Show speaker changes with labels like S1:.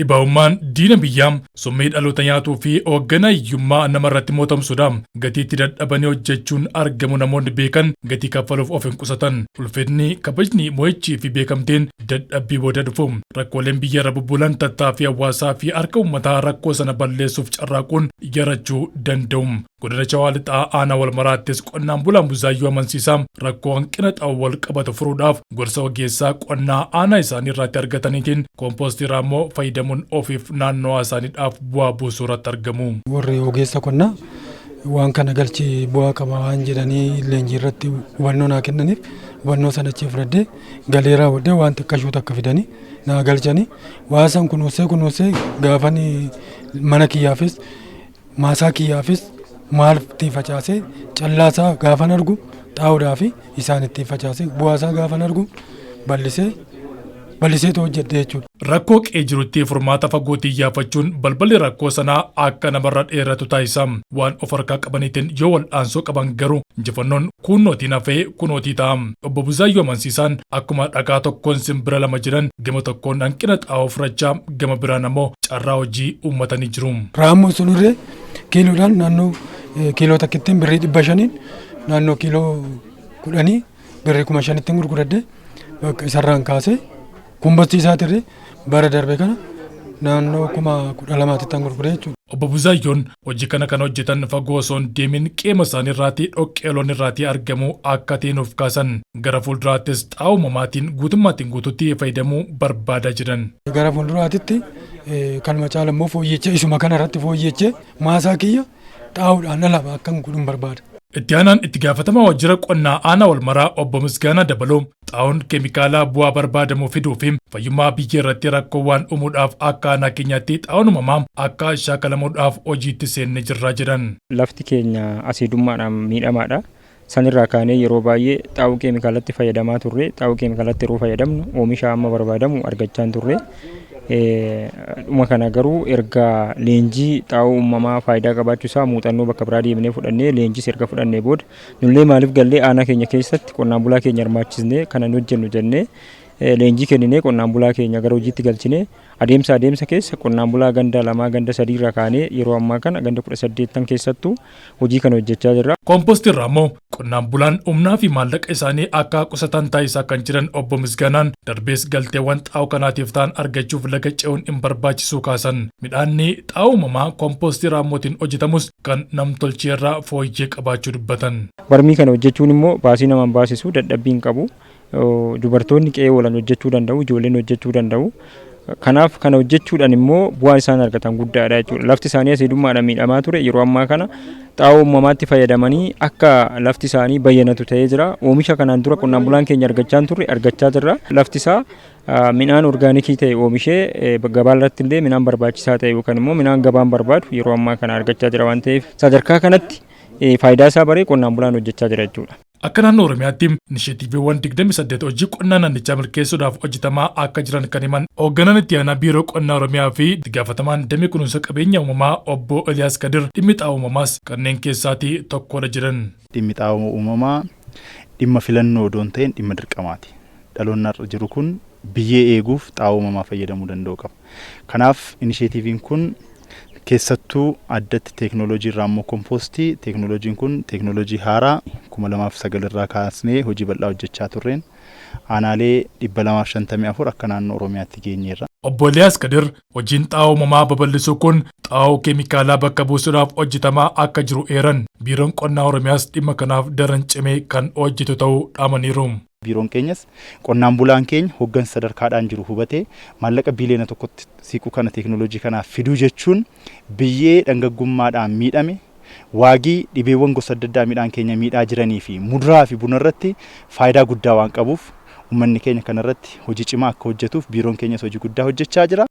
S1: Dhibaa'ummaan diina biyyaa summii dhaloota nyaatuu fi hoogganaa hiyyummaa namarratti mootamsuudha. Gatiitti dadhabanii hojjechuun argamu namoonni beekan gatii kaffaluuf of hin qusatan. Ulfinni, kabajni, mo'ichii fi beekamtiin dadhabbii booda dhufu. Rakkooleen biyya irra bubbulan tattaaffii hawaasaa fi harka uummataa rakkoo sana balleessuuf carraaquun yarachuu danda'u. Godina Shawaa Lixaa aanaa Walmaraattis qonnaan bulaan Buzaayyoo amansiisaa rakkoo hanqina xaa'oo wal qabatu furuudhaaf gorsa ogeessaa qonnaa aanaa isaanii irratti argataniitiin kompoostii raammoo fayyadamuun ofiif naannoo isaaniidhaaf bu'aa buusuu irratti argamu.
S2: Warri ogeessa qonnaa waan kana galchii bu'aa qaba waan jedhanii leenjii irratti hubannoo naa kennaniif hubannoo sana achi fudhadhee galee raawwadhee waan xiqqashuu takka fidanii naa galchanii waasan kunuunsee gaafanii mana kiyyaafis maasaa kiyyaafis maal itti facaasee callaasaa gaafan argu xaa'uudhaa fi isaan itti facaasee bu'aasaa gaafan argu bal'isee hojjedhe jechuudha.
S1: Rakkoo qe'ee jirutti furmaata fagootii yaafachuun balballi rakkoo sanaa akka namarra dheeratu taasisa. Waan of harkaa qabaniitiin yoo wal'aansoo qaban garuu injifannoon kunnootiin hafee kunootii ta'a. Obbo Buzaayyoo amansiisaan akkuma dhagaa tokkoon simbira lama jiran gama tokkoon hanqina xaa'oo furachaa gama biraan ammoo carraa hojii uummatanii jiru.
S2: Raammoo sunirree kiiloodhaan naannoo kiiloo takkittiin birrii 500 naannoo kiiloo 10 birrii 5,000 gurguradde bakka isarraan kaasee kumbastii isaatirree bara darbe kana naannoo 12,000 gurguree jechuudha.
S1: Obbo Buzaayyoon hojii kana kan hojjetan fagoo osoo hin deemin qeema isaanii irraatii dhoqqeeloon irraatii argamu akka teenuuf kaasan gara fuulduraattis xaa'oo uumamaatiin guututti fayyadamuu barbaadaa jiran.
S2: Gara fuulduraatitti kan caalammoo fooyyechee isuma kana irratti fooyyechee maasaa kiyya xaa'uudhaan alaba akkan godhuun barbaada.
S1: Itti aanaan itti gaafatamaa waajjira qonnaa aanaa Walmaraa obbo Misgaanaa Dabaloo xaa'oon keemikaalaa bu'aa barbaadamu fiduu fi fayyummaa biyya irratti rakkoo waan uumuudhaaf akka aanaa keenyaatti xaa'oon uumamaa akka shaakalamuudhaaf hojiitti seennee jirraa jedhan.
S3: Lafti keenya asiidummaadhaan miidhamaadha. Sanirraa kaanee yeroo baay'ee xaa'oo keemikaalatti fayyadamaa turre. Xaa'oo keemikaalatti yeroo fayyadamnu oomisha amma barbaadamu argachaa turre. Dhuma kana garuu erga leenjii xaa'oo uumamaa faayidaa qabaachuu isaa muuxannoo bakka biraa deemnee fudhannee leenjis erga fudhannee booda nullee maaliif gallee aanaa keenya keessatti qonnaan bulaa keenya hirmaachisnee kana nu hojjennu jennee leenjii kenninee qonnaan bulaa keenya gara hojiitti galchinee adeemsa keessa qonnaan bulaa ganda 2 ganda 3 irraa kaanee yeroo ammaa kana ganda 18 keessattuu hojii kana hojjechaa jirra.
S1: Kompoostii irraa immoo qonnaan bulaan humnaa fi maallaqa isaanii akka qusatan taasisaa kan jiran obbo Misgaanaan darbees galteewwan xaa'oo kanaatiif ta'an argachuuf laga ce'uun hin barbaachisu kaasan. Midhaanni xaa'oo uumamaa kompoostii raammootiin hojjetamus kan namtolchee irraa fooyyee qabaachuu dubbatan.
S3: Barmii kana hojjechuun immoo baasii nama hin baasisu dadhabbii hin qabu. Dubartoonni qe'ee oolan hojjechuu danda'u, ijoolleen hojjechuu danda'u. Kanaaf kana hojjechuudhaan immoo bu'aan isaan argatan guddaadha jechuudha. Lafti isaanii asiidummaadhaan miidhamaa ture yeroo ammaa kana xaa'oo uumamaatti fayyadamanii akka lafti isaanii bayyanatu ta'ee jira. Oomisha kanaan dura qonnaan bulaan keenya argachaa jirra. Lafti isaa midhaan orgaanikii ta'e oomishee gabaa irratti illee midhaan barbaachisaa ta'e yookaan immoo midhaan gabaan barbaadu yeroo ammaa kana argachaa jira waan ta'eef sadarkaa kanatti faayidaa isaa baree qonnaan bulaan hojjechaa jira jechuudha.
S1: Akka naannoo Oromiyaatti inisheetiiviiwwan 28 hojii qonnaa naannichaa milkeessuudhaaf hojjetamaa akka jiran kan himan hoogganaan itti aanaa biiroo qonnaa Oromiyaa fi itti gaafatamaan damee kunuunsa qabeenya uumamaa obbo Eliyaas Kadir dhimmi xaa'oo uumamaas kanneen keessaatii tokkodha jedhan.
S4: Dhimmi xaa'oo uumamaa dhimma filannoo odoon ta'een dhimma dirqamaati. Dhaloonni irra jiru kun biyyee eeguuf xaa'oo uumamaa fayyadamuu danda'u qaba. Kanaaf inisheetiiviin kun keessattuu addatti teeknooloojii raammoo kompoostii teeknooloojiin kun teeknooloojii haaraa 2009 irraa kaasnee hojii bal'aa hojjechaa turreen aanaalee 254 akka naannoo Oromiyaatti geenyeerra.
S1: Obbo Eliyaas Kadir hojiin xaa'oo uumamaa babal'isuu kun xaa'oo keemikaalaa bakka buusuudhaaf hojjetamaa akka jiru eeran biiroon qonnaa Oromiyaas dhimma kanaaf daran cimee kan hojjetu ta'uu dhaamaniiru.
S4: Biiroon keenyas qonnaan bulaan keenya hooggansa sadarkaadhaan jiru hubatee maallaqa biiliyoona tokkotti siqu kana teeknooloojii kanaaf fiduu jechuun biyyee dhangaggummaadhaan miidhame waagii dhibeewwan gosa adda addaa midhaan keenya miidhaa jiranii fi muduraa fi buna irratti faayidaa guddaa waan qabuuf uummanni keenya kanarratti hojii cimaa akka hojjetuuf biiroon keenyas hojii guddaa hojjechaa jira.